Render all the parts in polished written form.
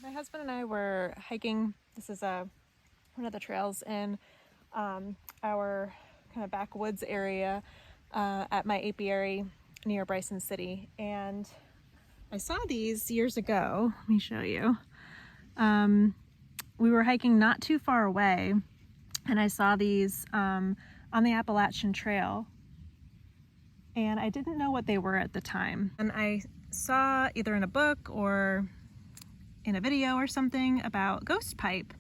My husband and I were hiking. This is one of the trails in our kind of backwoods area at my apiary near Bryson City. And I saw these years ago. Let me show you. We were hiking not too far away, and I saw these on the Appalachian Trail. And I didn't know what they were at the time. And I saw either in a book or in a video or something about ghost pipe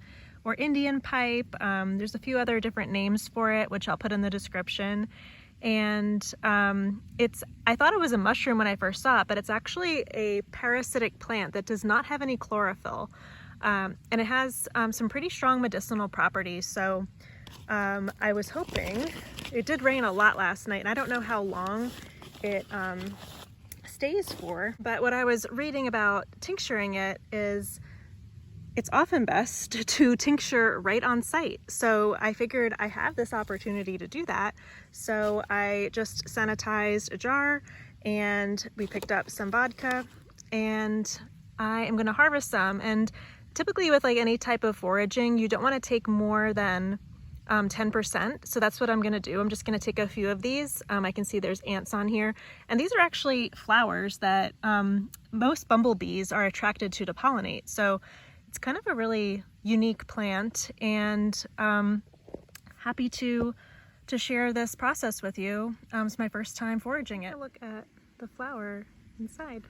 or Indian pipe. There's a few other different names for it, which I'll put in the description. And I thought it was a mushroom when I first saw it, but it's actually a parasitic plant that does not have any chlorophyll. And it has some pretty strong medicinal properties. So I was hoping, it did rain a lot last night, and I don't know how long it stays for, but what I was reading about tincturing it is it's often best to tincture right on site. So I figured I have this opportunity to do that. So I just sanitized a jar and we picked up some vodka, and I am going to harvest some. And typically with like any type of foraging, you don't want to take more than 10%. So that's what I'm going to do. I'm just going to take a few of these. I can see there's ants on here. And these are actually flowers that most bumblebees are attracted to pollinate. So it's kind of a really unique plant, and happy to share this process with you. It's my first time foraging it. Look at the flower inside.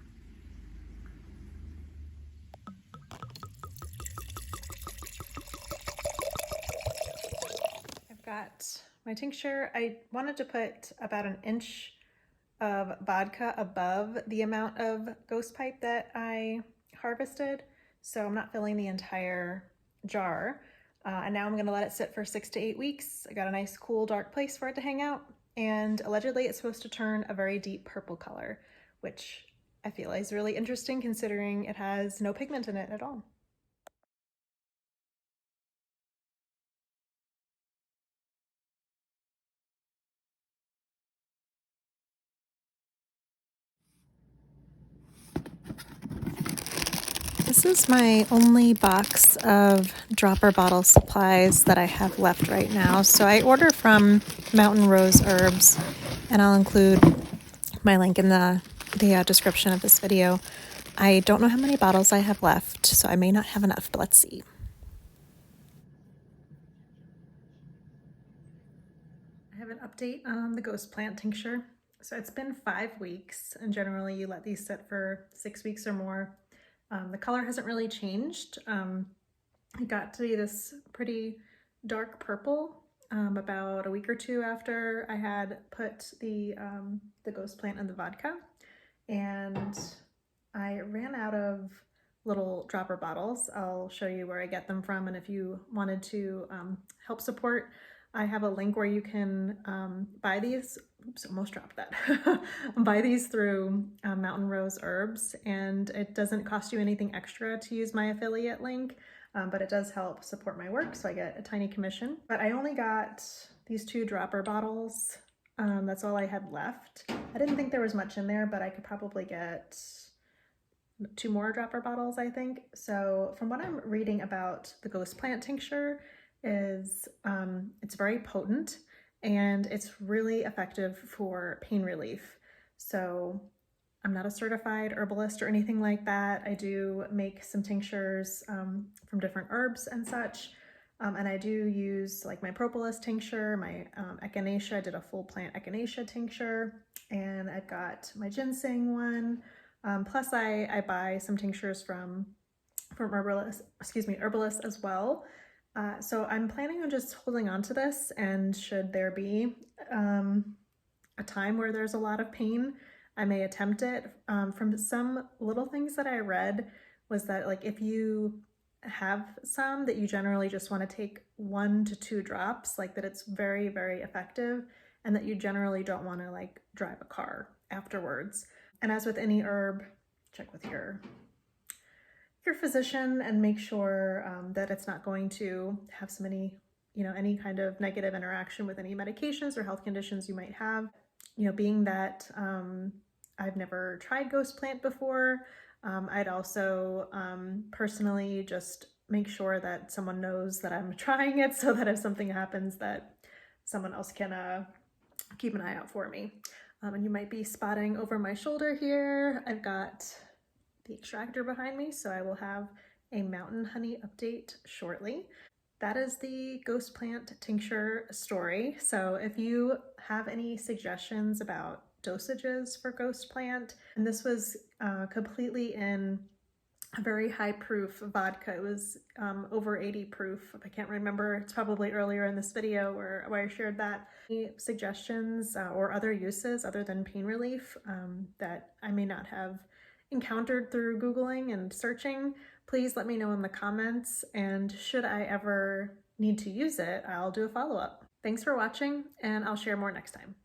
Got my tincture. I wanted to put about an inch of vodka above the amount of ghost pipe that I harvested, so I'm not filling the entire jar. And now I'm going to let it sit for 6 to 8 weeks. I got a nice cool dark place for it to hang out, and allegedly it's supposed to turn a very deep purple color, which I feel is really interesting considering it has no pigment in it at all. This is my only box of dropper bottle supplies that I have left right now. So I order from Mountain Rose Herbs, and I'll include my link in the description of this video. I don't know how many bottles I have left, so I may not have enough, but let's see. I have an update on the ghost plant tincture. So it's been 5 weeks, and generally you let these sit for 6 weeks or more. The color hasn't really changed. It got to be this pretty dark purple about a week or two after I had put the ghost plant in the vodka, and I ran out of little dropper bottles. I'll show you where I get them from, and if you wanted to help support, I have a link where you can buy these. Oops, almost dropped that. Buy these through Mountain Rose Herbs, and it doesn't cost you anything extra to use my affiliate link, but it does help support my work, so I get a tiny commission. But I only got these 2 dropper bottles. That's all I had left. I didn't think there was much in there, but I could probably get 2 more dropper bottles, I think. So from what I'm reading about the ghost plant tincture is it's very potent and it's really effective for pain relief. So I'm not a certified herbalist or anything like that. I do make some tinctures from different herbs and such. And I do use like my propolis tincture, my echinacea. I did a full plant echinacea tincture, and I've got my ginseng one. Plus I buy some tinctures from herbalists as well. So I'm planning on just holding on to this, and should there be a time where there's a lot of pain, I may attempt it. From some little things that I read was that like if you have some that you generally just want to take 1 to 2 drops, like that it's very, very effective, and that you generally don't want to like drive a car afterwards. And as with any herb, check with your physician and make sure that it's not going to have any kind of negative interaction with any medications or health conditions you might have. Being that I've never tried ghost plant before, I'd also personally just make sure that someone knows that I'm trying it so that if something happens that someone else can keep an eye out for me. And you might be spotting over my shoulder here, I've got the extractor behind me, so I will have a mountain honey update shortly. That is the ghost plant tincture story. So if you have any suggestions about dosages for ghost plant, and this was completely in a very high proof vodka. It was over 80 proof. I can't remember. It's probably earlier in this video where I shared that. Any suggestions or other uses other than pain relief that I may not have encountered through Googling and searching, please let me know in the comments. And should I ever need to use it, I'll do a follow-up. Thanks for watching, and I'll share more next time.